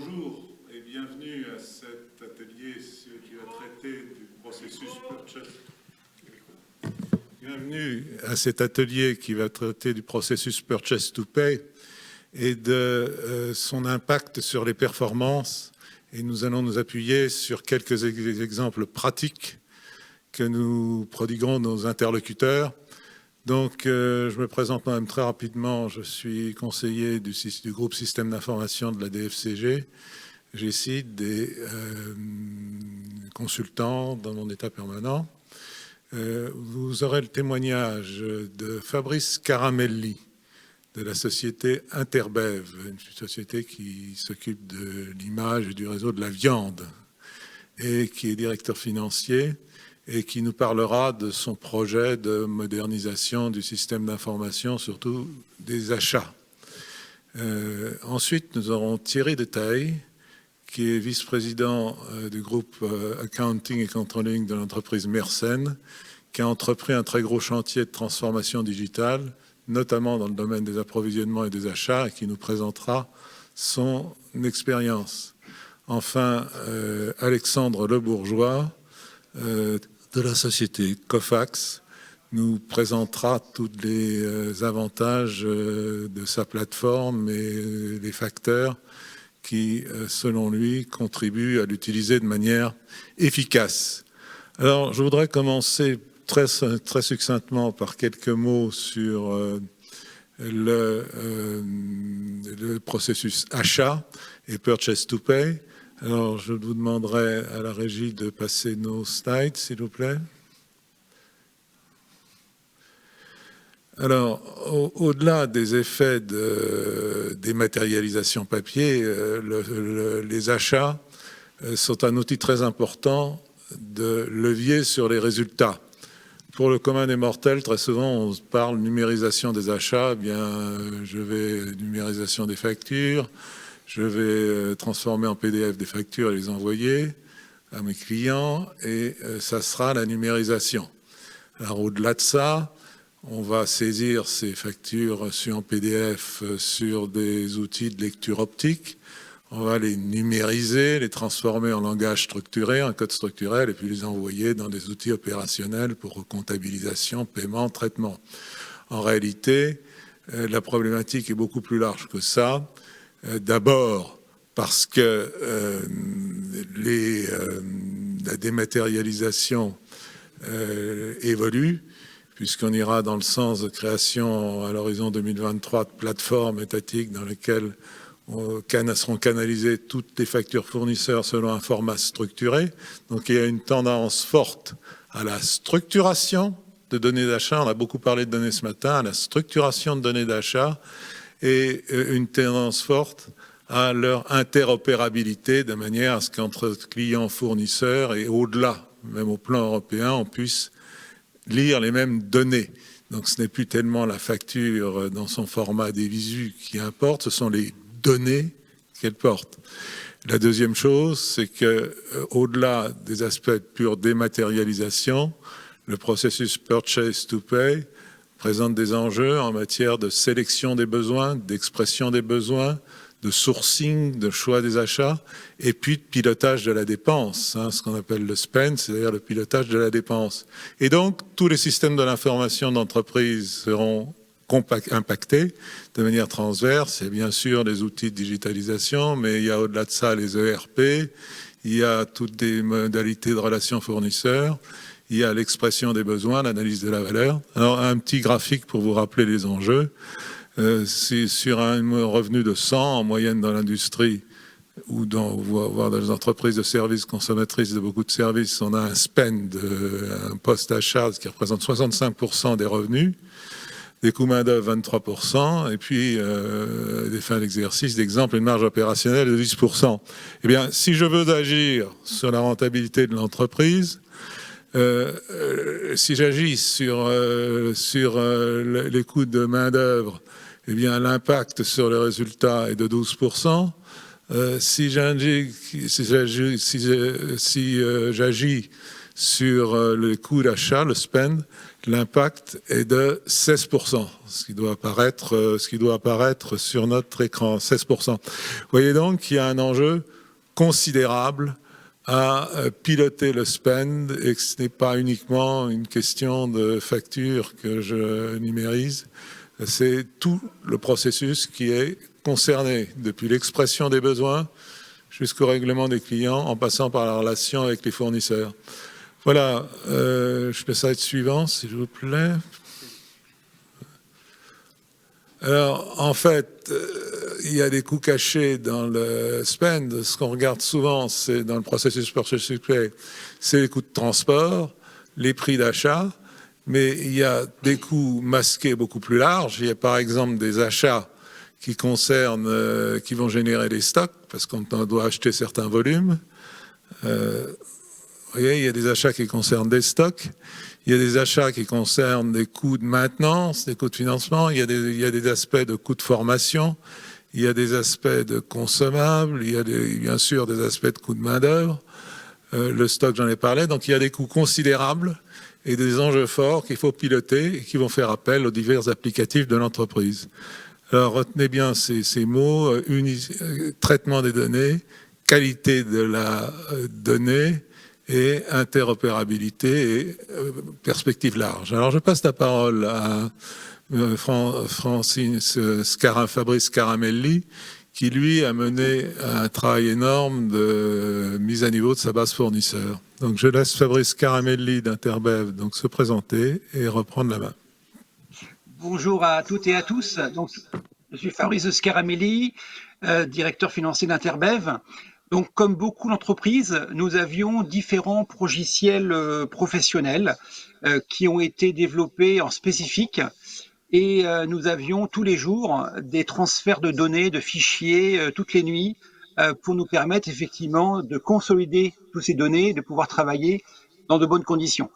bonjour et bienvenue à cet atelier qui va traiter du processus purchase. Bienvenue à cet atelier qui va traiter du processus purchase to pay et de son impact sur les performances. Et nous allons nous appuyer sur quelques exemples pratiques que nous prodiguerons nos interlocuteurs. Donc, je me présente moi-même très rapidement. Je suis conseiller du groupe système d'information de la DFCG. J'ai ici des consultants dans mon état permanent. Vous aurez le témoignage de Fabrice Caramelli de la société Interbev, une société qui s'occupe de l'image et du réseau de la viande et qui est directeur financier et qui nous parlera de son projet de modernisation du système d'information, surtout des achats. Ensuite, nous aurons Thierry Detaille, qui est vice-président du groupe Accounting et Controlling de l'entreprise Mersenne, qui a entrepris un très gros chantier de transformation digitale, notamment dans le domaine des approvisionnements et des achats, et qui nous présentera son expérience. Enfin, Alexandre Lebourgeois, de la société Cofax, nous présentera tous les avantages de sa plateforme et les facteurs qui, selon lui, contribuent à l'utiliser de manière efficace. Alors, je voudrais commencer très succinctement par quelques mots sur le processus achat et purchase to pay. Alors, je vous demanderai à la régie de passer nos slides, s'il vous plaît. Alors, au-delà des effets de dématérialisation papier, les achats sont un outil très important de levier sur les résultats. Pour le commun des mortels, très souvent, on parle numérisation des achats. Eh bien, je vais numérisation des factures. Je vais transformer en PDF des factures et les envoyer à mes clients et ça sera la numérisation. Alors au-delà de ça, on va saisir ces factures reçues en PDF sur des outils de lecture optique. On va les numériser, les transformer en langage structuré, en code structurel et puis les envoyer dans des outils opérationnels pour comptabilisation, paiement, traitement. En réalité, la problématique est beaucoup plus large que ça. D'abord parce que la dématérialisation évolue, puisqu'on ira dans le sens de création à l'horizon 2023 de plateformes étatiques dans lesquelles seront canalisées toutes les factures fournisseurs selon un format structuré. Donc il y a une tendance forte à la structuration de données d'achat. On a beaucoup parlé de données ce matin, à la structuration de données d'achat, et une tendance forte à leur interopérabilité de manière à ce qu'entre clients, fournisseurs et au-delà, même au plan européen, on puisse lire les mêmes données. Donc ce n'est plus tellement la facture dans son format des visus qui importe, ce sont les données qu'elle porte. La deuxième chose, c'est que au-delà des aspects de pure dématérialisation, le processus purchase to pay présente des enjeux en matière de sélection des besoins, d'expression des besoins, de sourcing, de choix des achats, et puis de pilotage de la dépense, ce qu'on appelle le spend, c'est-à-dire le pilotage de la dépense. Et donc, tous les systèmes de l'information d'entreprise seront impactés de manière transverse. Et bien sûr, les outils de digitalisation, mais il y a au-delà de ça les ERP, il y a toutes les modalités de relations fournisseurs, il y a l'expression des besoins, l'analyse de la valeur. Alors, un petit graphique pour vous rappeler les enjeux. C'est sur un revenu de 100 en moyenne dans l'industrie ou voire dans les entreprises de services consommatrices de beaucoup de services, on a un spend, un poste achat qui représente 65% des revenus, des coûts main-d'œuvre 23%, et puis des fins d'exercice, d'exemple, une marge opérationnelle de 10%. Eh bien, si je veux agir sur la rentabilité de l'entreprise, si j'agis sur les coûts de main-d'œuvre, eh bien, l'impact sur le résultat est de 12%. Si j'agis sur le coût d'achat, le spend, l'impact est de 16%, ce qui doit apparaître sur notre écran, 16%. Vous voyez donc qu'il y a un enjeu considérable à piloter le spend et que ce n'est pas uniquement une question de facture que je numérise, c'est tout le processus qui est concerné, depuis l'expression des besoins jusqu'au règlement des clients, en passant par la relation avec les fournisseurs. Voilà, je peux ça être suivant, s'il vous plaît. Alors, en fait, il y a des coûts cachés dans le spend. Ce qu'on regarde souvent, c'est dans le processus purchase to pay, c'est les coûts de transport, les prix d'achat, mais il y a des coûts masqués beaucoup plus larges. Il y a par exemple des achats qui concernent, qui vont générer des stocks, parce qu'on doit acheter certains volumes. Vous voyez, il y a des achats qui concernent des stocks. Il y a des achats qui concernent des coûts de maintenance, des coûts de financement. Il y a des aspects de coûts de formation. Il y a des aspects de consommables. Il y a bien sûr des aspects de coûts de main-d'œuvre. Le stock, j'en ai parlé. Donc, il y a des coûts considérables et des enjeux forts qu'il faut piloter et qui vont faire appel aux divers applicatifs de l'entreprise. Alors, retenez bien ces mots, traitement des données, qualité de la donnée, et interopérabilité et perspective large. Alors je passe la parole à Fabrice Scaramelli, qui lui a mené un travail énorme de mise à niveau de sa base fournisseur. Donc je laisse Fabrice Scaramelli d'Interbev donc se présenter et reprendre la main. Bonjour à toutes et à tous. Donc, je suis Fabrice Scaramelli, directeur financier d'Interbev. Donc, comme beaucoup d'entreprises, nous avions différents logiciels professionnels qui ont été développés en spécifique et nous avions tous les jours des transferts de données, de fichiers, toutes les nuits pour nous permettre effectivement de consolider toutes ces données, de pouvoir travailler dans de bonnes conditions.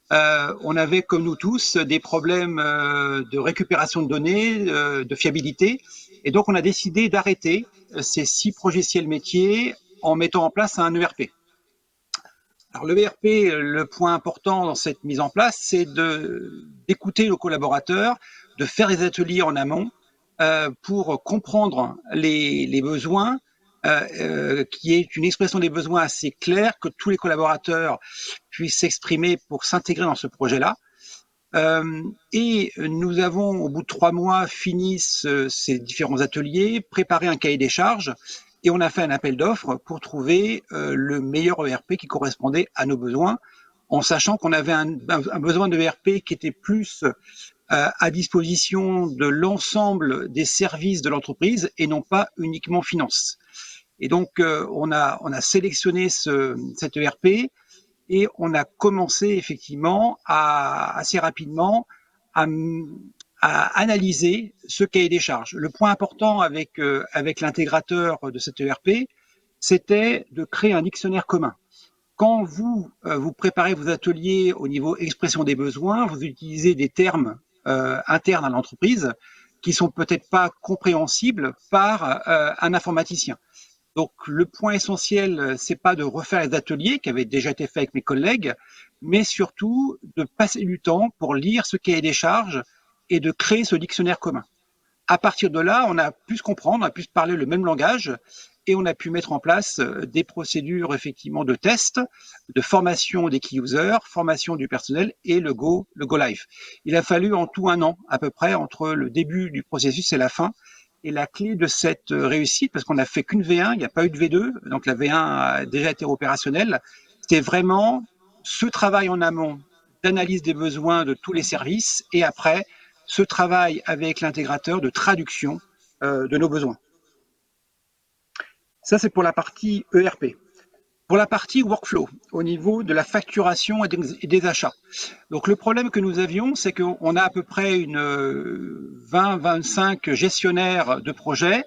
On avait, comme nous tous, des problèmes de récupération de données, de fiabilité, et donc on a décidé d'arrêter ces 6 logiciels métiers en mettant en place un ERP. Alors le ERP, le point important dans cette mise en place, c'est d'écouter nos collaborateurs, de faire des ateliers en amont pour comprendre les besoins, qui est une expression des besoins assez claire, que tous les collaborateurs puissent s'exprimer pour s'intégrer dans ce projet-là. Et nous avons, au bout de 3 mois, fini ces différents ateliers, préparé un cahier des charges, et on a fait un appel d'offres pour trouver le meilleur ERP qui correspondait à nos besoins, en sachant qu'on avait un besoin de ERP qui était plus à disposition de l'ensemble des services de l'entreprise et non pas uniquement finance. Et donc, on a sélectionné cet ERP et on a commencé effectivement assez rapidement à analyser ce cahier des charges. Le point important avec l'intégrateur de cet ERP, c'était de créer un dictionnaire commun. Quand vous préparez vos ateliers au niveau expression des besoins, vous utilisez des termes internes à l'entreprise qui sont peut-être pas compréhensibles par un informaticien. Donc, le point essentiel, c'est pas de refaire les ateliers qui avaient déjà été faits avec mes collègues, mais surtout de passer du temps pour lire ce cahier des charges et de créer ce dictionnaire commun. À partir de là, on a pu se comprendre, on a pu se parler le même langage et on a pu mettre en place des procédures effectivement de tests, de formation des key users, formation du personnel et le go live. Il a fallu en tout 1 an à peu près entre le début du processus et la fin. Et la clé de cette réussite, parce qu'on n'a fait qu'une V1, il n'y a pas eu de V2, donc la V1 a déjà été opérationnelle, c'était vraiment ce travail en amont d'analyse des besoins de tous les services et après ce travail avec l'intégrateur de traduction de nos besoins. Ça, c'est pour la partie ERP. Pour la partie workflow, au niveau de la facturation et des achats. Donc le problème que nous avions, c'est qu'on a à peu près une 20-25 gestionnaires de projets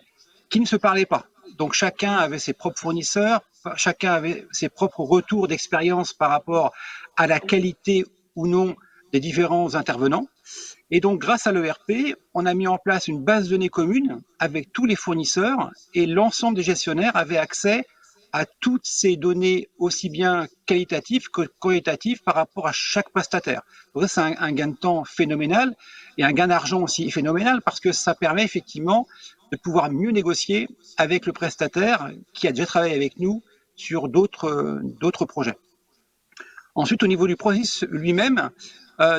qui ne se parlaient pas. Donc chacun avait ses propres fournisseurs, chacun avait ses propres retours d'expérience par rapport à la qualité ou non des différents intervenants. Et donc grâce à l'ERP, on a mis en place une base de données commune avec tous les fournisseurs et l'ensemble des gestionnaires avaient accès à toutes ces données aussi bien qualitatives que qualitatives par rapport à chaque prestataire. Donc ça, c'est un gain de temps phénoménal et un gain d'argent aussi phénoménal parce que ça permet effectivement de pouvoir mieux négocier avec le prestataire qui a déjà travaillé avec nous sur d'autres projets. Ensuite, au niveau du processus lui-même,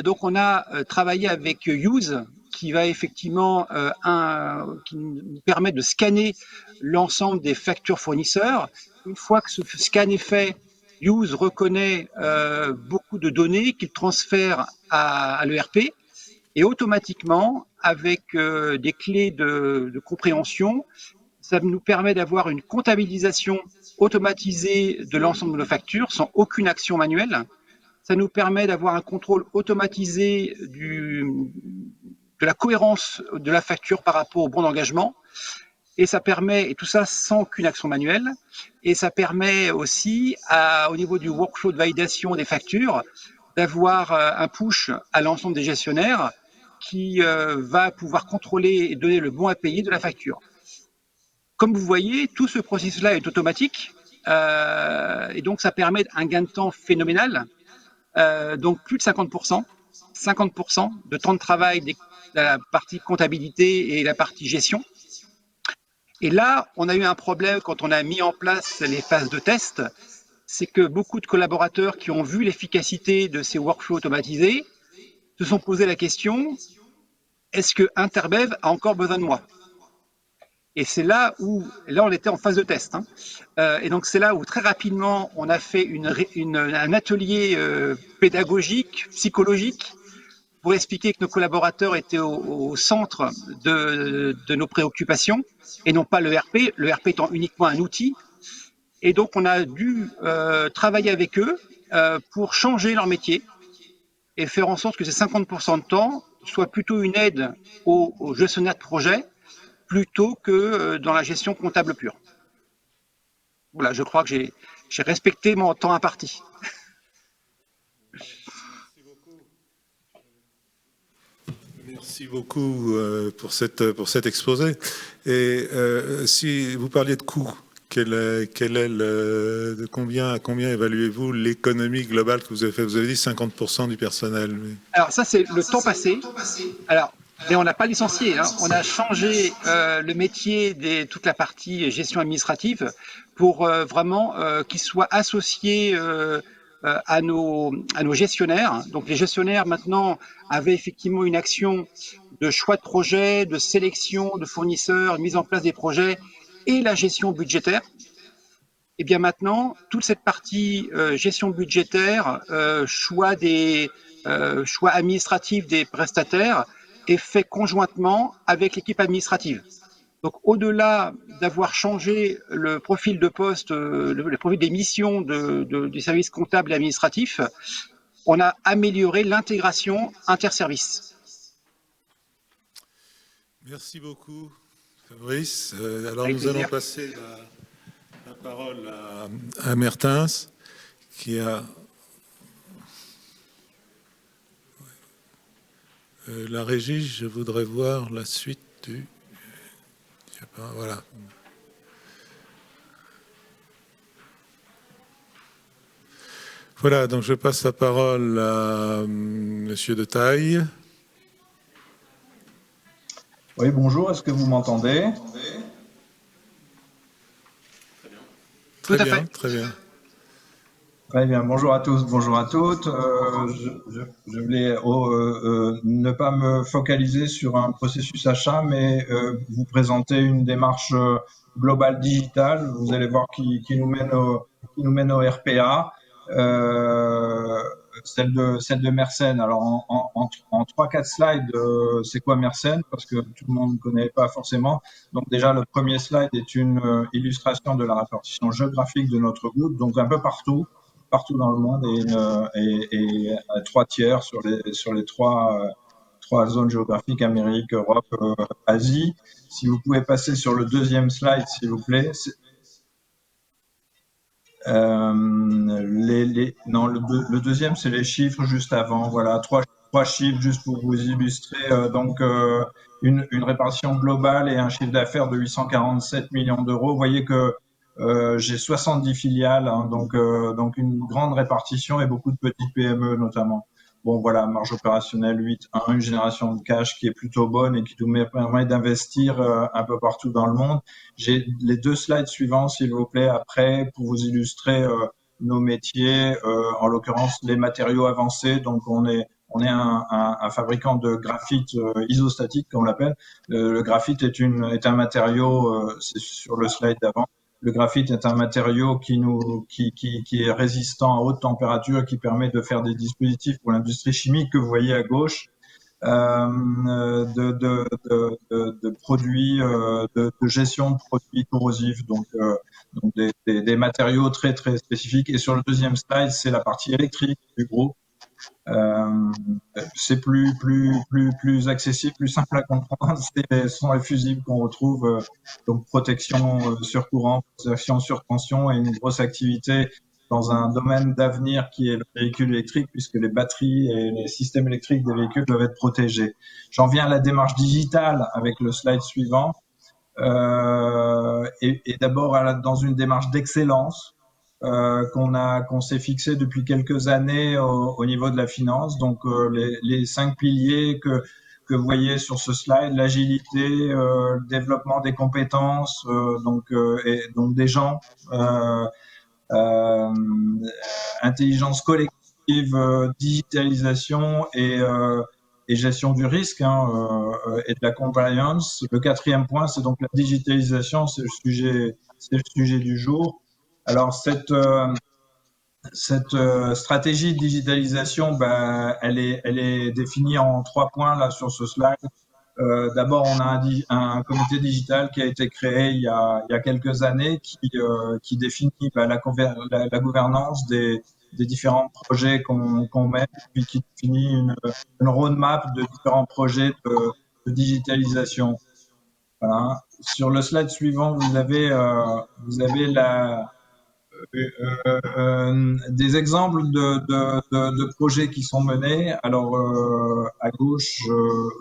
donc on a travaillé avec Use qui va effectivement qui nous permet de scanner l'ensemble des factures fournisseurs. Une fois que ce scan est fait, Use reconnaît beaucoup de données qu'il transfère à l'ERP et automatiquement, avec des clés de compréhension, ça nous permet d'avoir une comptabilisation automatisée de l'ensemble de nos factures sans aucune action manuelle. Ça nous permet d'avoir un contrôle automatisé de la cohérence de la facture par rapport au bon d'engagement. Et ça permet, et tout ça sans aucune action manuelle, et ça permet aussi, au niveau du workflow de validation des factures, d'avoir un push à l'ensemble des gestionnaires qui va pouvoir contrôler et donner le bon à payer de la facture. Comme vous voyez, tout ce processus-là est automatique, et donc ça permet un gain de temps phénoménal, donc plus de 50%, 50% de temps de travail de la partie comptabilité et la partie gestion. Et là, on a eu un problème quand on a mis en place les phases de test, c'est que beaucoup de collaborateurs qui ont vu l'efficacité de ces workflows automatisés se sont posé la question, est-ce que Interbev a encore besoin de moi? Et c'est là où, là on était en phase de test, hein. Et donc c'est là où très rapidement on a fait un atelier pédagogique, psychologique, pour expliquer que nos collaborateurs étaient au centre de nos préoccupations et non pas l'ERP, l'ERP étant uniquement un outil. Et donc on a dû travailler avec eux pour changer leur métier et faire en sorte que ces 50% de temps soient plutôt une aide aux gestionnaires de projet plutôt que dans la gestion comptable pure. Voilà, je crois que j'ai respecté mon temps imparti. Merci beaucoup pour cet exposé. Et si vous parliez de coûts, de combien évaluez-vous l'économie globale que vous avez fait? Vous avez dit 50% du personnel. Mais... Alors ça, c'est le temps passé. Alors, mais on n'a pas licencié, hein. On a changé le métier toute la partie gestion administrative pour vraiment qu'il soit associé à nos gestionnaires. Donc les gestionnaires maintenant avaient effectivement une action de choix de projet, de sélection de fournisseurs, mise en place des projets et la gestion budgétaire. Et bien maintenant, toute cette partie gestion budgétaire, choix administratifs des prestataires est fait conjointement avec l'équipe administrative. Donc au-delà d'avoir changé le profil de poste, le profil des missions des services comptables et administratifs, on a amélioré l'intégration interservices. Merci beaucoup, Fabrice. Alors nous allons passer la parole à Mertens, qui a la régie. Je voudrais voir la suite du... Voilà. Voilà, donc je passe la parole à Monsieur de Taille. Oui, bonjour, est-ce que vous m'entendez? Très bien, très bien. Très bien, bonjour à tous, bonjour à toutes. Je voulais ne pas me focaliser sur un processus achat, mais vous présenter une démarche globale digitale. Vous allez voir qui nous mène au RPA. Celle de Mersenne. Alors en 3-4 slides, c'est quoi Mersenne? Parce que tout le monde ne connaît pas forcément. Donc déjà le premier slide est une illustration de la répartition géographique de notre groupe, donc un peu partout dans le monde et 3/3 sur les trois zones géographiques, Amérique, Europe, Asie. Si vous pouvez passer sur le deuxième slide, s'il vous plaît. Le deuxième, c'est les chiffres juste avant. Voilà, trois chiffres juste pour vous illustrer. Donc, une répartition globale et un chiffre d'affaires de 847 millions d'euros. Vous voyez que J'ai 70 filiales, hein, donc une grande répartition et beaucoup de petites PME notamment. Bon, voilà, marge opérationnelle 8,1, une génération de cash qui est plutôt bonne et qui nous permet d'investir un peu partout dans le monde. J'ai les 2 slides suivants, s'il vous plaît, après, pour vous illustrer nos métiers, en l'occurrence les matériaux avancés. Donc, on est un fabricant de graphite isostatique, comme on l'appelle. Le graphite est un matériau, c'est sur le slide d'avant. Le graphite est un matériau qui est résistant à haute température et qui permet de faire des dispositifs pour l'industrie chimique que vous voyez à gauche, de produits, de gestion de produits corrosifs, donc des matériaux très très spécifiques. Et sur le deuxième slide, c'est la partie électrique du groupe. C'est plus accessible, plus simple à comprendre. Ce sont les fusibles qu'on retrouve, donc protection sur courant, protection sur tension et une grosse activité dans un domaine d'avenir qui est le véhicule électrique, puisque les batteries et les systèmes électriques des véhicules doivent être protégés. J'en viens à la démarche digitale avec le slide suivant. Et d'abord dans une démarche d'excellence qu'on s'est fixé depuis quelques années au niveau de la finance. Donc les 5 piliers que vous voyez sur ce slide, l'agilité, le développement des compétences, et donc des gens, intelligence collective, digitalisation et gestion du risque, hein, et de la compliance. Le 4e point, c'est donc la digitalisation, c'est le sujet du jour. Alors cette stratégie de digitalisation, elle est définie en 3 points là sur ce slide. D'abord, on a un comité digital qui a été créé il y a quelques années qui définit la gouvernance des différents projets qu'on met, puis qui définit une roadmap de différents projets de digitalisation. Voilà. Sur le slide suivant, vous avez des exemples de projets qui sont menés. Alors à gauche,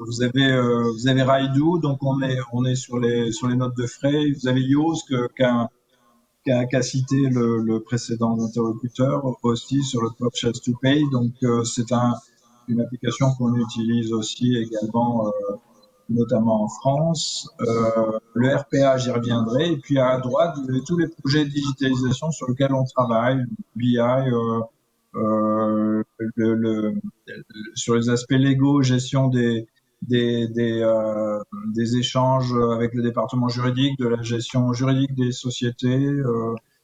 vous avez Raidu, donc on est sur les notes de frais. Vous avez Yoast qu'a cité le précédent interlocuteur aussi sur le Purchase to Pay. Donc c'est une application qu'on utilise aussi également, notamment en France. Le RPA, j'y reviendrai. Et puis à droite, vous avez tous les projets de digitalisation sur lesquels on travaille, BI, sur les aspects légaux, gestion des échanges avec le département juridique, de la gestion juridique des sociétés,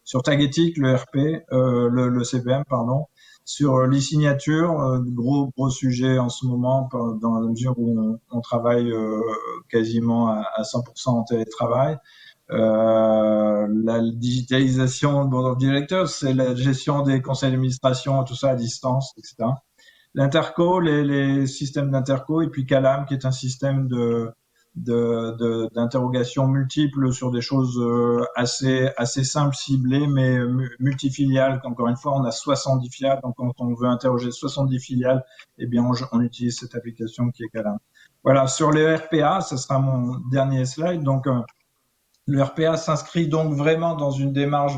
sur Tagetic, le RP, le CPM, pardon, sur l'e-signature, gros sujet en ce moment dans la mesure où on travaille quasiment à 100% en télétravail. La digitalisation de board of directors, c'est la gestion des conseils d'administration, tout ça à distance, etc. L'interco, les systèmes d'interco, et puis Calam, qui est un système d'interrogation multiples sur des choses assez simples, ciblées, mais multifiliales. Encore une fois, on a 70 filiales, donc quand on veut interroger 70 filiales, eh bien on utilise cette application qui est Calam. Voilà, sur le RPA, ce sera mon dernier slide. Donc le RPA s'inscrit donc vraiment dans une démarche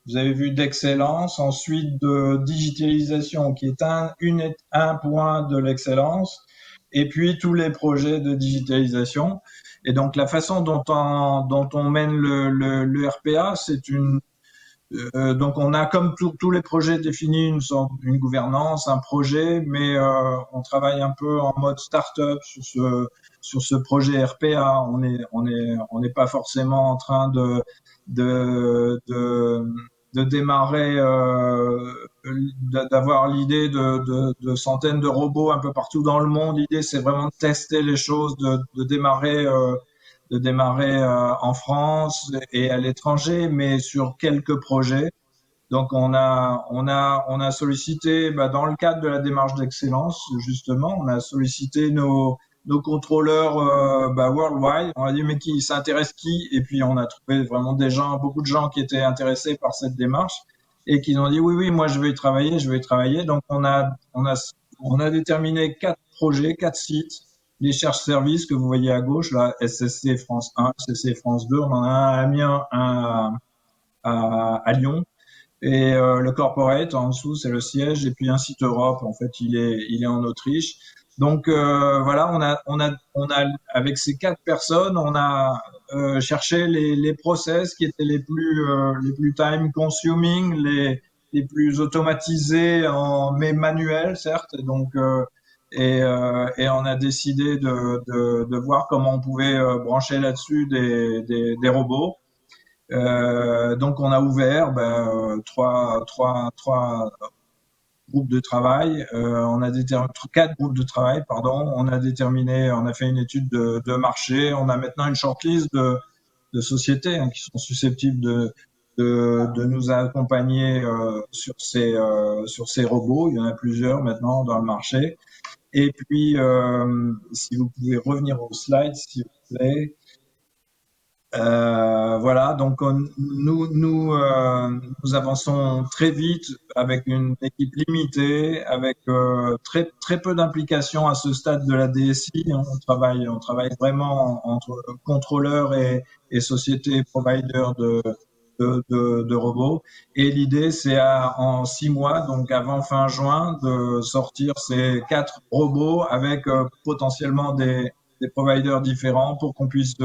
vous avez vu, d'excellence, ensuite de digitalisation, qui est un point de l'excellence, et puis tous les projets de digitalisation. Et donc la façon dont on mène le RPA, c'est donc on a, comme tous les projets, défini une gouvernance, un projet, mais on travaille un peu en mode start-up sur ce projet RPA. On n'est pas forcément en train de démarrer, d'avoir l'idée de centaines de robots un peu partout dans le monde. L'idée, c'est vraiment de tester les choses, de démarrer en France et à l'étranger, mais sur quelques projets. Donc on a sollicité, dans le cadre de la démarche d'excellence, justement, on a sollicité nos contrôleurs worldwide. On a dit mais qui s'intéresse qui? Et puis on a trouvé vraiment beaucoup de gens qui étaient intéressés par cette démarche et qui ont dit oui, moi je vais y travailler. Donc on a déterminé 4 projets, 4 sites. Les cherche-services que vous voyez à gauche, là, SSC France 1, SSC France 2, on en a un à Amiens, à Lyon. Et le corporate en dessous, c'est le siège, et puis un site Europe, en fait, il est en Autriche. Donc voilà, on a avec ces 4 personnes, on a cherché les process qui étaient les plus time consuming, les plus automatisés mais manuels certes. Donc et on a décidé de voir comment on pouvait brancher là-dessus des robots. Donc on a ouvert trois groupes de travail. On a déterminé 4 groupes de travail, pardon. On a fait une étude de marché. On a maintenant une shortlist de sociétés qui sont susceptibles de nous accompagner sur ces robots. Il y en a plusieurs maintenant dans le marché. Et puis, si vous pouvez revenir au slide, s'il vous plaît. Voilà, donc nous avançons très vite avec une équipe limitée, avec très très peu d'implication à ce stade de la DSI. On travaille vraiment entre contrôleurs et sociétés providers de robots. Et l'idée, c'est en 6 mois, donc avant fin juin, de sortir ces 4 robots avec potentiellement des providers différents pour qu'on puisse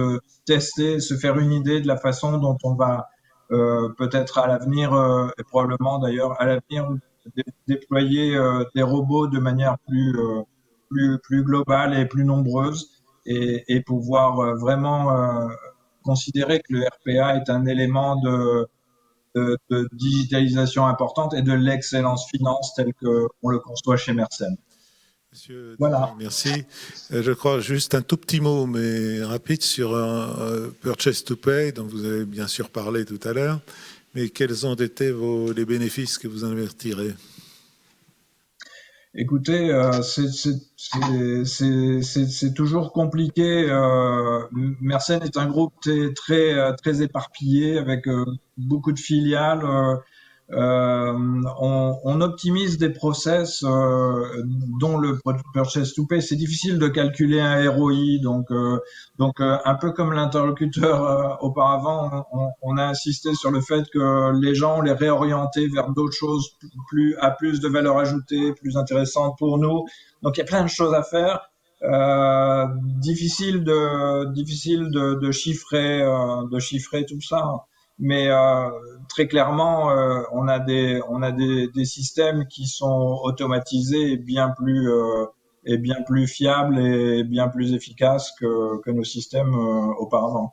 tester, se faire une idée de la façon dont on va peut-être à l'avenir, et probablement d'ailleurs à l'avenir, déployer des robots de manière plus globale et plus nombreuse, et pouvoir vraiment considérer que le RPA est un élément de digitalisation importante et de l'excellence finance telle qu'on le conçoit chez Mersen. Monsieur Voilà. Dupont, merci. Je crois juste un tout petit mot, mais rapide, sur Purchase to Pay, dont vous avez bien sûr parlé tout à l'heure. Mais quels ont été les bénéfices que vous en avez retirés? Écoutez, c'est toujours compliqué. Mersen est un groupe très éparpillé avec beaucoup de filiales. On optimise des process dont le purchase to pay. C'est difficile de calculer un ROI, donc un peu comme l'interlocuteur auparavant, on a insisté sur le fait que les gens, on les réorientait vers d'autres choses à plus de valeur ajoutée, plus intéressantes pour nous. Donc il y a plein de choses à faire. Difficile de chiffrer tout ça. Mais très clairement, on a des systèmes qui sont automatisés et bien plus fiables et bien plus efficaces que nos systèmes auparavant.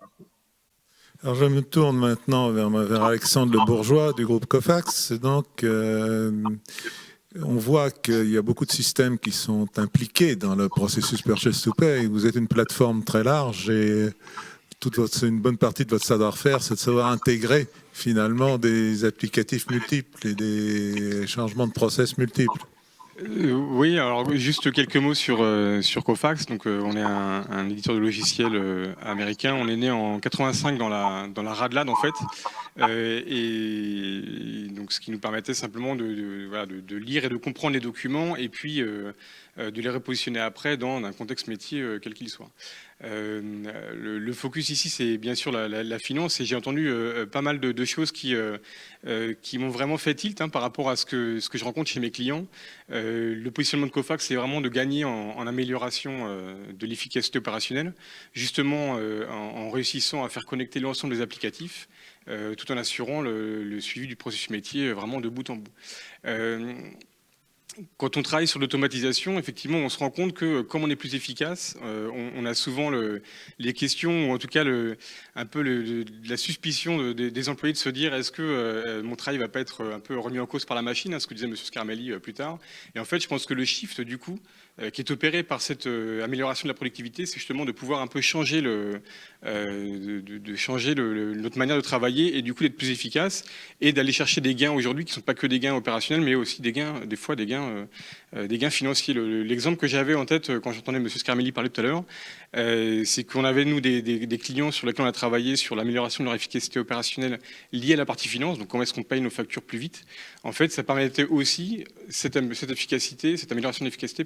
Alors je me tourne maintenant vers Alexandre Le Bourgeois du groupe Cofax. Donc on voit qu'il y a beaucoup de systèmes qui sont impliqués dans le processus Purchase to Pay. Vous êtes une plateforme très large et une bonne partie de votre savoir-faire, c'est de savoir intégrer finalement des applicatifs multiples et des changements de process multiples. Oui, alors juste quelques mots sur Cofax. Donc, on est un éditeur de logiciels américain. On est né en 85 dans la RADLAB en fait, et donc ce qui nous permettait simplement de lire et de comprendre les documents, et puis de les repositionner après dans un contexte métier quel qu'il soit. Le focus ici, c'est bien sûr la finance, et j'ai entendu pas mal de choses qui m'ont vraiment fait tilt par rapport à ce que je rencontre chez mes clients. Le positionnement de Cofax, c'est vraiment de gagner en amélioration de l'efficacité opérationnelle, justement en réussissant à faire connecter l'ensemble des applicatifs, tout en assurant le suivi du processus métier vraiment de bout en bout. Quand on travaille sur l'automatisation, effectivement, on se rend compte que comme on est plus efficace, on a souvent les questions, ou en tout cas un peu la suspicion des employés de se dire est-ce que mon travail va pas être un peu remis en cause par la machine, ce que disait M. Scarmelli plus tard. Et en fait, je pense que le shift, du coup, qui est opéré par cette amélioration de la productivité, c'est justement de pouvoir un peu changer notre manière de travailler, et du coup d'être plus efficace, et d'aller chercher des gains aujourd'hui qui ne sont pas que des gains opérationnels, mais aussi des fois des gains gains financiers. L'exemple que j'avais en tête quand j'entendais M. Scarmelli parler tout à l'heure, c'est qu'on avait, nous, des clients sur lesquels on a travaillé sur l'amélioration de leur efficacité opérationnelle liée à la partie finance, donc comment est-ce qu'on paye nos factures plus vite. En fait, ça permettait aussi, cette amélioration d'efficacité,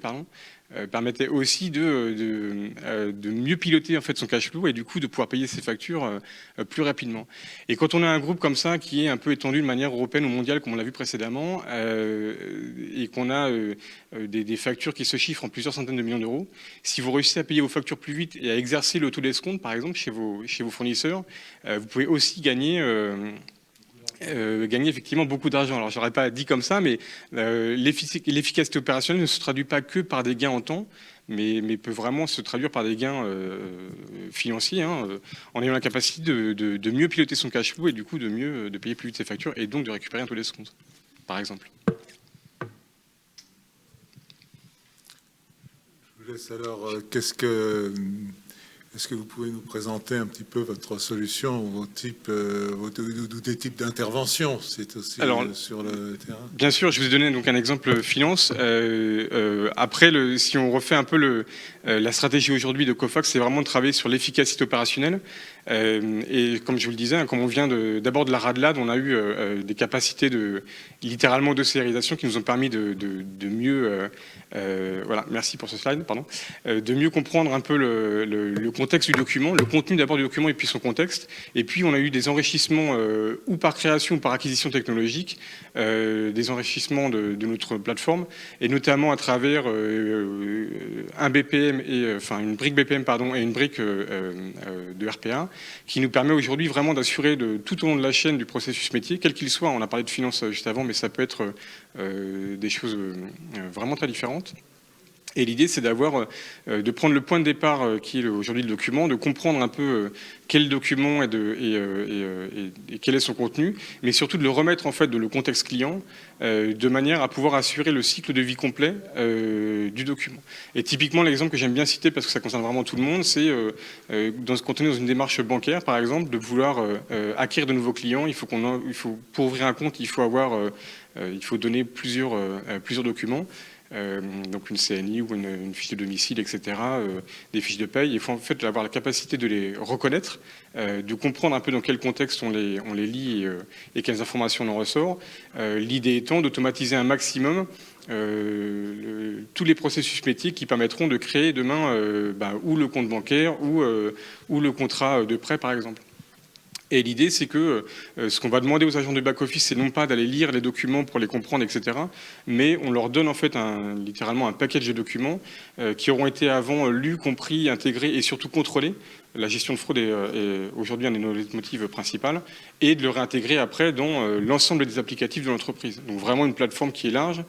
permettait aussi de mieux piloter en fait, son cash flow et du coup de pouvoir payer ses factures plus rapidement. Et quand on a un groupe comme ça qui est un peu étendu de manière européenne ou mondiale, comme on l'a vu précédemment, et qu'on a des factures qui se chiffrent en plusieurs centaines de millions d'euros, si vous réussissez à payer vos factures plus vite et à exercer le taux d'escompte, par exemple, chez vos fournisseurs, vous pouvez aussi gagner effectivement beaucoup d'argent. Alors, je n'aurais pas dit comme ça, mais l'efficacité opérationnelle ne se traduit pas que par des gains en temps, mais peut vraiment se traduire par des gains financiers, en ayant la capacité de mieux piloter son cash flow et du coup de payer plus vite ses factures et donc de récupérer un taux d'escompte, par exemple. Je vous laisse alors, est-ce que vous pouvez nous présenter un petit peu votre solution ou des types d'interventions, c'est aussi sur le terrain? Bien sûr, je vous ai donné donc un exemple finance. Après, si on refait un peu la stratégie aujourd'hui de Coface, c'est vraiment de travailler sur l'efficacité opérationnelle. Et comme je vous le disais, comme on vient d'abord de la RADLAD, on a eu des capacités littéralement de sérialisation qui nous ont permis de mieux, voilà, merci pour ce slide, pardon, de mieux comprendre un peu le contexte du document, le contenu d'abord du document et puis son contexte. Et puis on a eu des enrichissements ou par création ou par acquisition technologique, des enrichissements de notre plateforme, et notamment à travers un BPM enfin une brique BPM pardon et une brique de RPA, qui nous permet aujourd'hui vraiment d'assurer tout au long de la chaîne du processus métier, quel qu'il soit. On a parlé de finance juste avant, mais ça peut être des choses vraiment très différentes. Et l'idée, c'est de prendre le point de départ qui est aujourd'hui le document, de comprendre un peu quel document et quel est son contenu, mais surtout de le remettre en fait dans le contexte client, de manière à pouvoir assurer le cycle de vie complet du document. Et typiquement, l'exemple que j'aime bien citer, parce que ça concerne vraiment tout le monde, c'est quand on est dans une démarche bancaire, par exemple, de vouloir acquérir de nouveaux clients. Pour ouvrir un compte, il faut donner plusieurs documents. Donc une CNI ou une fiche de domicile, etc., des fiches de paye. Il faut en fait avoir la capacité de les reconnaître, de comprendre un peu dans quel contexte on les lit et quelles informations on en ressort. L'idée étant d'automatiser un maximum tous les processus métiers qui permettront de créer demain ou le compte bancaire ou le contrat de prêt, par exemple. Et l'idée, c'est que ce qu'on va demander aux agents de back-office, c'est non pas d'aller lire les documents pour les comprendre, etc., mais on leur donne en fait littéralement un package de documents qui auront été avant lus, compris, intégrés et surtout contrôlés. La gestion de fraude est aujourd'hui un de nos leitmotifs principaux, et de le réintégrer après dans l'ensemble des applicatifs de l'entreprise. Donc vraiment une plateforme qui est large,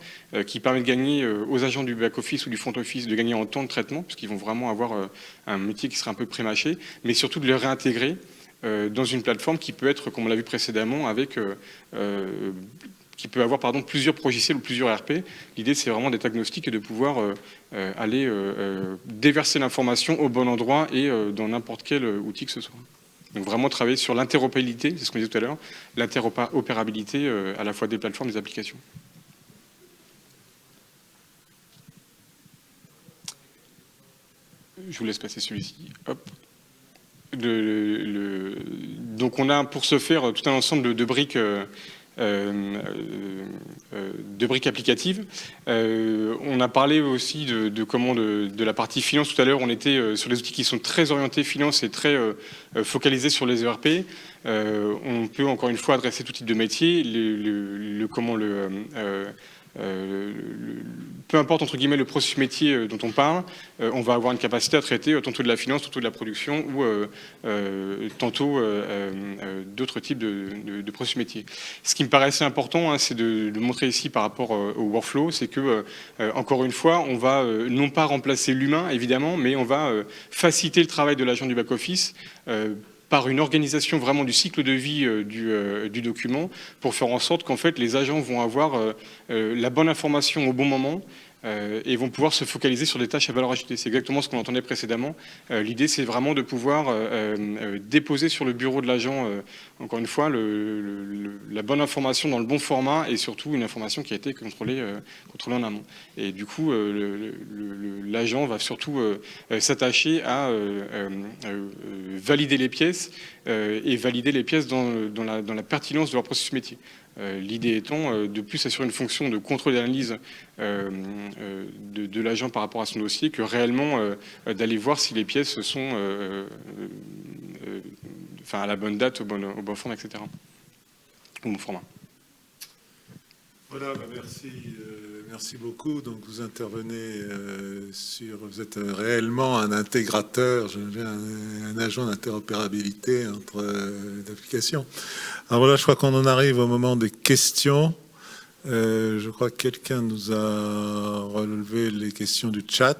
qui permet de gagner aux agents du back-office ou du front-office de gagner en temps de traitement, parce qu'ils vont vraiment avoir un métier qui sera un peu pré-mâché, mais surtout de le réintégrer dans une plateforme qui peut être, comme on l'a vu précédemment, qui peut avoir plusieurs logiciels ou plusieurs RP. L'idée, c'est vraiment d'être agnostique et de pouvoir aller déverser l'information au bon endroit et dans n'importe quel outil que ce soit. Donc vraiment travailler sur l'interopérabilité, c'est ce qu'on disait tout à l'heure, l'interopérabilité à la fois des plateformes et des applications. Je vous laisse passer celui-ci. Hop. Donc on a pour ce faire tout un ensemble de briques applicatives. On a parlé aussi de la partie finance tout à l'heure. On était sur les outils qui sont très orientés finance et très focalisés sur les ERP. On peut encore une fois adresser tout type de métier. Peu importe entre guillemets le processus métier dont on parle, on va avoir une capacité à traiter tantôt de la finance, tantôt de la production ou tantôt d'autres types de processus métiers. Ce qui me paraissait important, c'est de montrer ici par rapport au workflow, c'est que encore une fois, on va non pas remplacer l'humain évidemment, mais on va faciliter le travail de l'agent du back-office par une organisation vraiment du cycle de vie du document, pour faire en sorte qu'en fait les agents vont avoir la bonne information au bon moment, et vont pouvoir se focaliser sur des tâches à valeur ajoutée. C'est exactement ce qu'on entendait précédemment. L'idée, c'est vraiment de pouvoir déposer sur le bureau de l'agent, encore une fois, la bonne information dans le bon format et surtout une information qui a été contrôlée en amont. Et du coup, l'agent va surtout s'attacher à valider les pièces et valider les pièces dans la pertinence de leur processus métier. L'idée étant de plus assurer une fonction de contrôle et d'analyse de l'agent par rapport à son dossier que réellement d'aller voir si les pièces sont à la bonne date, au bon format, etc. Au bon format. Voilà, merci beaucoup. Donc vous intervenez vous êtes réellement un intégrateur, un agent d'interopérabilité entre applications. Alors voilà, je crois qu'on en arrive au moment des questions. Je crois que quelqu'un nous a relevé les questions du chat.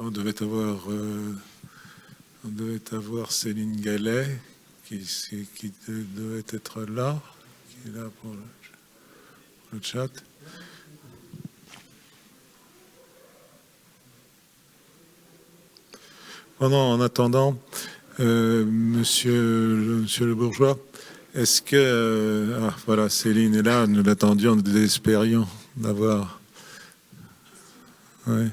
On devait avoir Céline Gallet qui devait être là, qui est là pour le chat. En attendant, monsieur Le Bourgeois, est-ce que voilà, Céline est là, nous l'attendions, nous désespérions d'avoir. Ouais.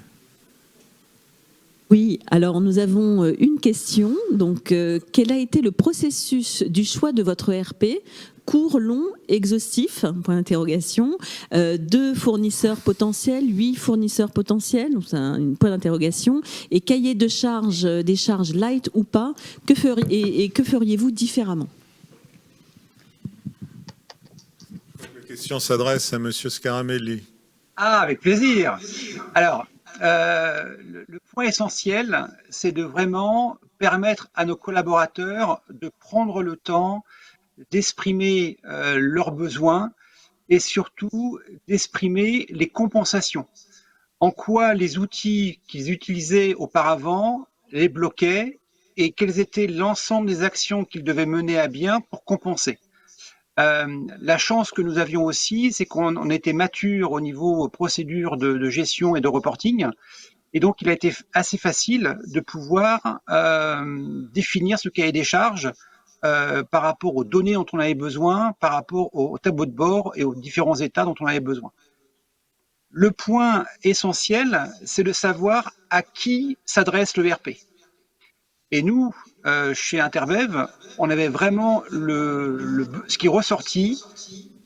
Oui, alors nous avons une question. Donc, quel a été le processus du choix de votre ERP? Court, long, exhaustif, point d'interrogation. 2 fournisseurs potentiels, 8 fournisseurs potentiels, donc c'est un point d'interrogation. Et cahier de charge, des charges light ou pas, que feriez-vous différemment? La question s'adresse à monsieur Scaramelli. Ah, avec plaisir. Alors, le point essentiel, c'est de vraiment permettre à nos collaborateurs de prendre le temps d'exprimer leurs besoins et surtout d'exprimer les compensations. En quoi les outils qu'ils utilisaient auparavant les bloquaient et quelles étaient l'ensemble des actions qu'ils devaient mener à bien pour compenser. La chance que nous avions aussi, c'est qu'on était mature au niveau procédure de gestion et de reporting. Et donc, il a été assez facile de pouvoir définir ce cahier des charges par rapport aux données dont on avait besoin, par rapport au tableau de bord et aux différents états dont on avait besoin. Le point essentiel, c'est de savoir à qui s'adresse l'ERP. Et nous, chez Interbev, on avait vraiment ce qui est ressorti,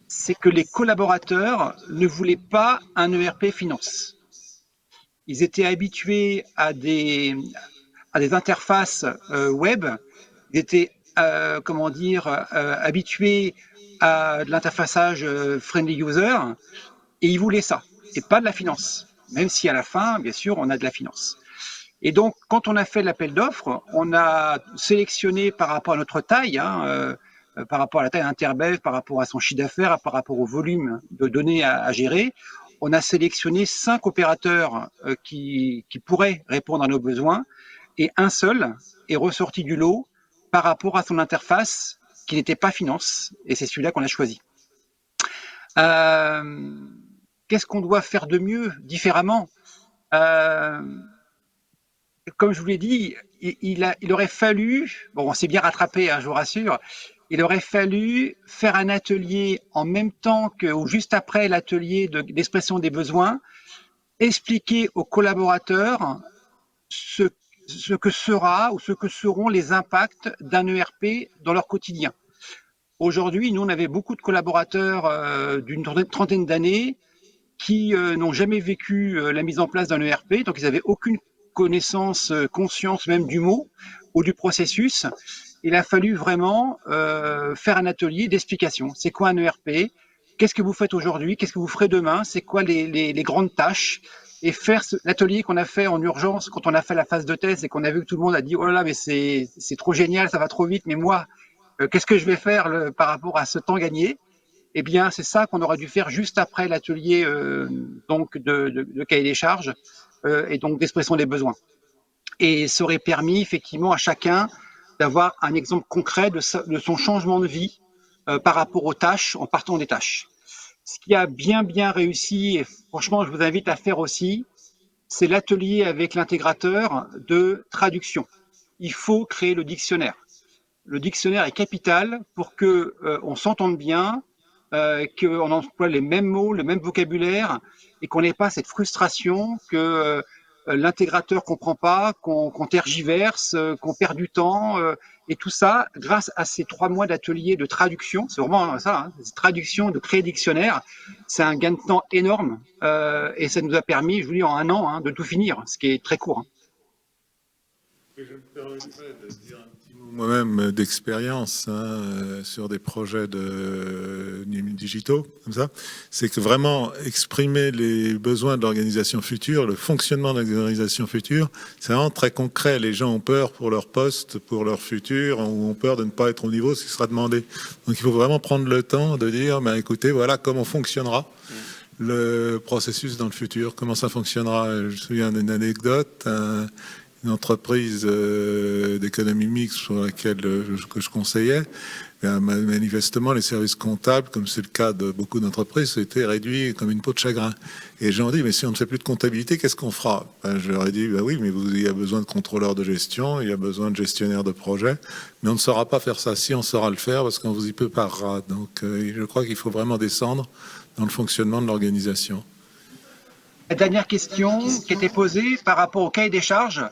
c'est que les collaborateurs ne voulaient pas un ERP finance. Ils étaient habitués à des interfaces web, ils étaient habitués à de l'interfaçage friendly user, et ils voulaient ça, et pas de la finance, même si à la fin, bien sûr, on a de la finance. Et donc, quand on a fait l'appel d'offres, on a sélectionné par rapport à notre taille, par rapport à la taille d'Interbev, par rapport à son chiffre d'affaires, par rapport au volume de données à gérer, on a sélectionné 5 opérateurs qui pourraient répondre à nos besoins, et un seul est ressorti du lot par rapport à son interface qui n'était pas finance, et c'est celui-là qu'on a choisi. Qu'est-ce qu'on doit faire de mieux, différemment? Comme je vous l'ai dit, il aurait fallu, bon, on s'est bien rattrapé, je vous rassure, il aurait fallu faire un atelier en même temps ou juste après l'atelier d'expression des besoins, expliquer aux collaborateurs ce que sera ou ce que seront les impacts d'un ERP dans leur quotidien. Aujourd'hui, nous, on avait beaucoup de collaborateurs d'une trentaine d'années qui n'ont jamais vécu la mise en place d'un ERP, donc ils n'avaient aucune connaissance, conscience même du mot ou du processus. Il a fallu vraiment faire un atelier d'explication. C'est quoi un ERP? Qu'est-ce que vous faites aujourd'hui? Qu'est-ce que vous ferez demain? C'est quoi les grandes tâches? Et faire l'atelier qu'on a fait en urgence quand on a fait la phase de test et qu'on a vu que tout le monde a dit « Oh là là, mais c'est trop génial, ça va trop vite, mais moi, qu'est-ce que je vais faire par rapport à ce temps gagné ?» Eh bien, c'est ça qu'on aurait dû faire juste après l'atelier donc de cahier des charges et donc d'expression des besoins. Et ça aurait permis effectivement à chacun d'avoir un exemple concret de son changement de vie par rapport aux tâches en partant des tâches. Ce qui a bien réussi, et franchement je vous invite à faire aussi, c'est l'atelier avec l'intégrateur de traduction. Il faut créer le dictionnaire. Le dictionnaire est capital pour que on s'entende bien, qu'on emploie les mêmes mots, le même vocabulaire, et qu'on n'ait pas cette frustration que l'intégrateur comprend pas, qu'on tergiverse, qu'on perd du temps, et tout ça grâce à ces 3 mois d'atelier de traduction. C'est vraiment ça, hein, traduction, de créer dictionnaire. C'est un gain de temps énorme, et ça nous a permis, je vous dis, en 1 an, hein, de tout finir, ce qui est très court. Hein. Je me permettrais de dire un petit mot moi-même d'expérience sur des projets digitaux, comme ça. C'est que vraiment exprimer les besoins de l'organisation future, le fonctionnement de l'organisation future, c'est vraiment très concret. Les gens ont peur pour leur poste, pour leur futur, ou ont peur de ne pas être au niveau de ce qui sera demandé. Donc il faut vraiment prendre le temps de dire, ben, écoutez, voilà comment fonctionnera le processus dans le futur, comment ça fonctionnera. Je me souviens d'une anecdote. Une entreprise d'économie mixte sur laquelle que je conseillais, manifestement les services comptables, comme c'est le cas de beaucoup d'entreprises, étaient réduits comme une peau de chagrin. Et les gens ont dit, mais si on ne fait plus de comptabilité, qu'est-ce qu'on fera? Je leur ai dit, oui, mais il y a besoin de contrôleurs de gestion, il y a besoin de gestionnaires de projet, mais on ne saura pas faire ça. Si on saura le faire, parce qu'on vous y préparera. Donc je crois qu'il faut vraiment descendre dans le fonctionnement de l'organisation. La dernière question qui était posée par rapport au cahier des charges.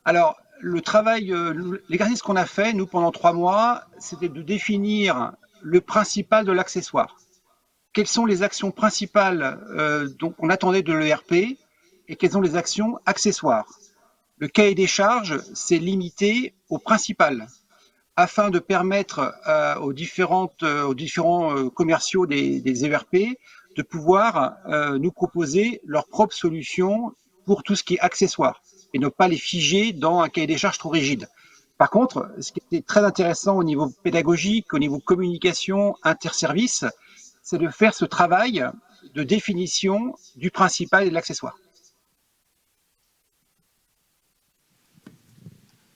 Alors, le travail, l'exercice qu'on a fait, nous, pendant 3 mois, c'était de définir le principal de l'accessoire. Quelles sont les actions principales qu'on attendait de l'ERP et quelles sont les actions accessoires. Le cahier des charges, c'est limité au principal afin de permettre aux différents commerciaux des ERP de pouvoir nous proposer leurs propres solutions pour tout ce qui est accessoire et ne pas les figer dans un cahier des charges trop rigide. Par contre, ce qui était très intéressant au niveau pédagogique, au niveau communication, interservice, c'est de faire ce travail de définition du principal et de l'accessoire.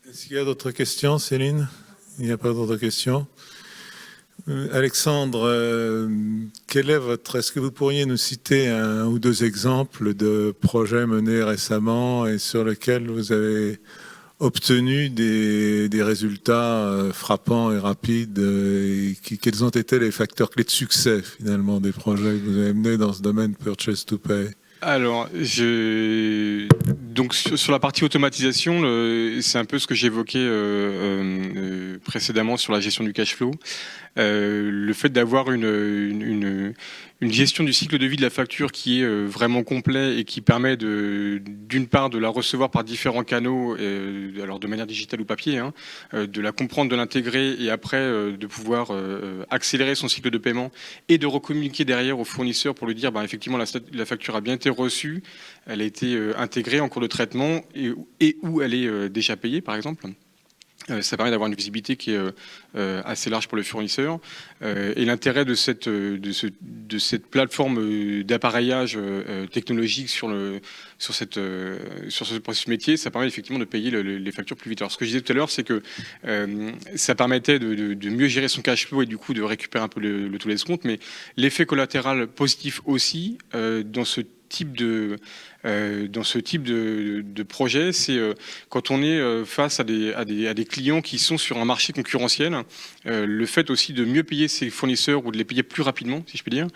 Est-ce qu'il y a d'autres questions, Céline? Il n'y a pas d'autres questions? Alexandre, est-ce que vous pourriez nous citer 1 ou 2 exemples de projets menés récemment et sur lesquels vous avez obtenu des résultats frappants et rapides quels ont été les facteurs clés de succès finalement des projets que vous avez menés dans ce domaine Purchase to Pay? Alors, donc sur la partie automatisation, c'est un peu ce que j'évoquais précédemment sur la gestion du cash flow. Le fait d'avoir une gestion du cycle de vie de la facture qui est vraiment complet et qui permet d'une part de la recevoir par différents canaux, alors de manière digitale ou papier, hein, de la comprendre, de l'intégrer et après de pouvoir accélérer son cycle de paiement et de recommuniquer derrière au fournisseur pour lui dire effectivement la facture a bien été reçue, elle a été intégrée en cours de traitement et où elle est déjà payée par exemple. Ça permet d'avoir une visibilité qui est assez large pour le fournisseur. Et l'intérêt de cette plateforme d'appareillage technologique sur ce processus métier, ça permet effectivement de payer les factures plus vite. Alors, ce que je disais tout à l'heure, c'est que ça permettait de mieux gérer son cash flow et du coup de récupérer un peu le tout les comptes. Mais l'effet collatéral positif aussi dans ce type de projet, c'est quand on est face à des clients qui sont sur un marché concurrentiel, le fait aussi de mieux payer ses fournisseurs ou de les payer plus rapidement, si je puis dire,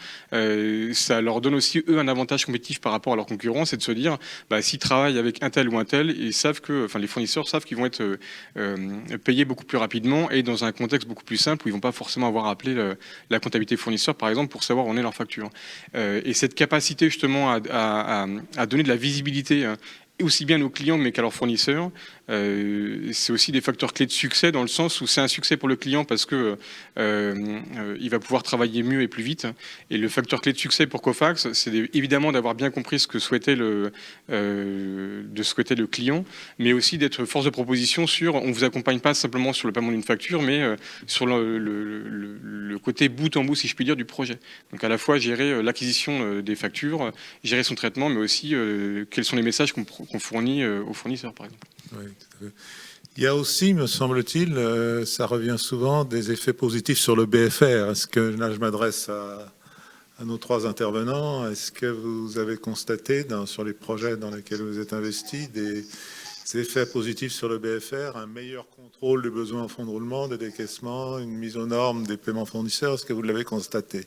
ça leur donne aussi eux un avantage compétitif par rapport à leur concurrence, c'est de se dire s'ils travaillent avec un tel ou un tel, ils savent les fournisseurs savent qu'ils vont être payés beaucoup plus rapidement et dans un contexte beaucoup plus simple où ils vont pas forcément avoir à appeler la comptabilité fournisseur par exemple pour savoir où en est leur facture. Et cette capacité justement à donner de la visibilité aussi bien à nos clients mais qu'à leurs fournisseurs. C'est aussi des facteurs clés de succès dans le sens où c'est un succès pour le client parce que il va pouvoir travailler mieux et plus vite. Et le facteur clé de succès pour Cofax, c'est évidemment d'avoir bien compris ce que souhaitait le client, mais aussi d'être force de proposition sur, on vous accompagne pas simplement sur le paiement d'une facture, mais sur le côté bout en bout, si je puis dire, du projet. Donc à la fois gérer l'acquisition des factures, gérer son traitement, mais aussi quels sont les messages qu'on fournit aux fournisseurs, par exemple. Oui, tout à fait. Il y a aussi, me semble-t-il, ça revient souvent, des effets positifs sur le BFR. Est-ce que, là je m'adresse à nos 3 intervenants, est-ce que vous avez constaté sur les projets dans lesquels vous êtes investis des effets positifs sur le BFR, un meilleur contrôle des besoins en fonds de roulement, des décaissements, une mise aux normes des paiements fournisseurs? Est-ce que vous l'avez constaté?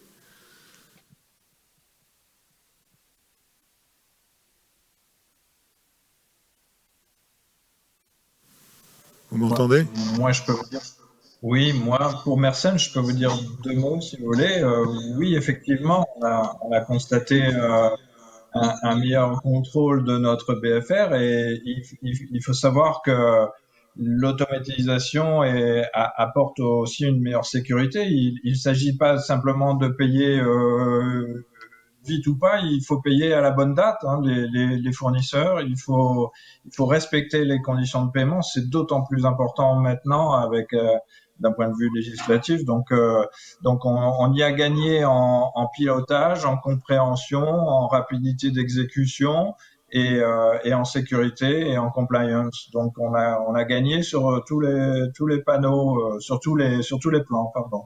Vous m'entendez? Moi, je peux vous dire. Oui, moi, pour Mersenne, je peux vous dire 2 mots, si vous voulez. Oui, effectivement, on a constaté un meilleur contrôle de notre BFR et il faut savoir que l'automatisation apporte aussi une meilleure sécurité. Il ne s'agit pas simplement de payer vite ou pas, il faut payer à la bonne date les fournisseurs. Il faut respecter les conditions de paiement. C'est d'autant plus important maintenant avec d'un point de vue législatif. Donc on y a gagné en pilotage, en compréhension, en rapidité d'exécution et en sécurité et en compliance. Donc on a gagné sur tous les panneaux, sur tous les plans, pardon.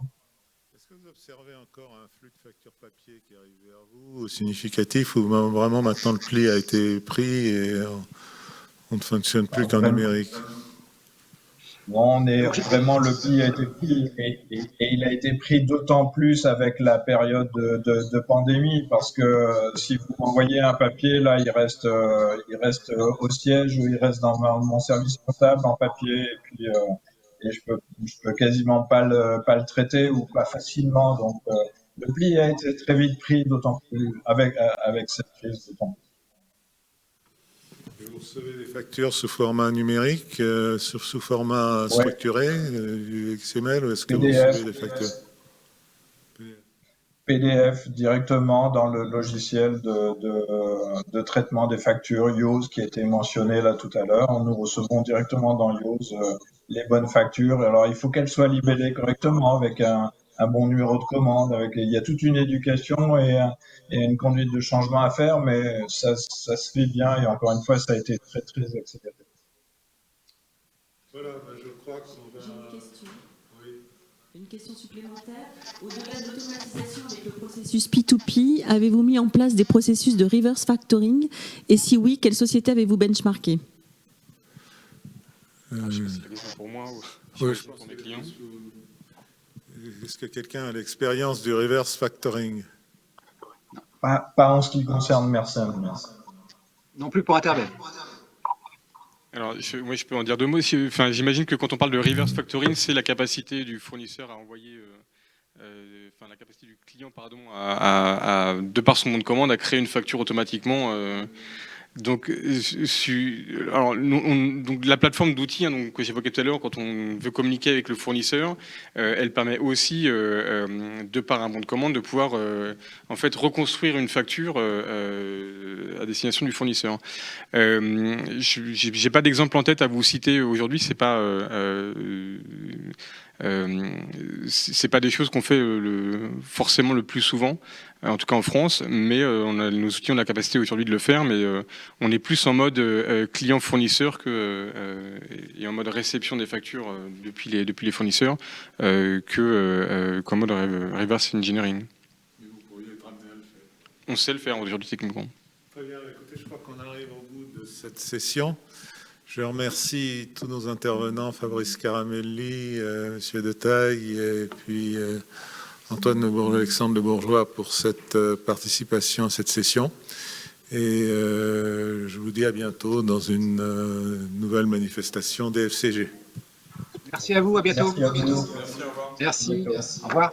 Est-ce que vous observez encore un flux de factures papier qui arrive vers vous significatif ou vraiment maintenant le pli a été pris et on ne fonctionne plus qu'en numérique? Bon, le pli a été pris et il a été pris d'autant plus avec la période de pandémie parce que si vous m'envoyez un papier, là, il reste au siège ou il reste dans mon service comptable en papier et puis et je peux quasiment pas le traiter ou pas facilement. Donc le pli a été très vite pris, d'autant plus avec cette crise d'autant plus. Vous recevez des factures sous format numérique, sous format structuré, du XML, ou est-ce que PDF, vous recevez des factures PDF directement dans le logiciel de traitement des factures Yoast qui a été mentionné là tout à l'heure. Nous recevons directement dans Yoast les bonnes factures. Alors il faut qu'elles soient libellées correctement avec un bon numéro de commande. Il y a toute une éducation et une conduite de changement à faire, mais ça se fait bien et encore une fois ça a été très très accéléré. Voilà, je crois qu'on va... Une question supplémentaire. Au-delà de l'automatisation avec le processus P2P, avez-vous mis en place des processus de reverse factoring? Et si oui, quelle société avez-vous benchmarké? Je sais pas si la question pour moi ou pour mes clients. Est-ce que quelqu'un a l'expérience du reverse factoring? Pas en ce qui concerne Mersenne. Non plus pour Interbev. Alors, moi, je peux en dire 2 mots. Enfin, j'imagine que quand on parle de reverse factoring, c'est la capacité du fournisseur à envoyer, la capacité du client, pardon, de par son bon de commande, à créer une facture automatiquement. Donc la plateforme d'outils que j'évoquais tout à l'heure, quand on veut communiquer avec le fournisseur, elle permet aussi, de par un bon de commande, de pouvoir en fait reconstruire une facture à destination du fournisseur. J'ai pas d'exemple en tête à vous citer aujourd'hui. C'est pas des choses qu'on fait forcément le plus souvent, en tout cas en France, mais nos outils ont la capacité aujourd'hui de le faire, mais on est plus en mode client-fournisseur et en mode réception des factures depuis les fournisseurs qu'en mode reverse engineering. Mais vous pourriez être amené à le faire. On sait le faire aujourd'hui techniquement. Très bien, écoutez, je crois qu'on arrive au bout de cette session. Je remercie tous nos intervenants, Fabrice Caramelli, Monsieur Detaille, et puis Alexandre Le Bourgeois pour cette participation à cette session. Et je vous dis à bientôt dans une nouvelle manifestation DFCG. Merci à vous, à bientôt. Merci à vous. Merci, au revoir.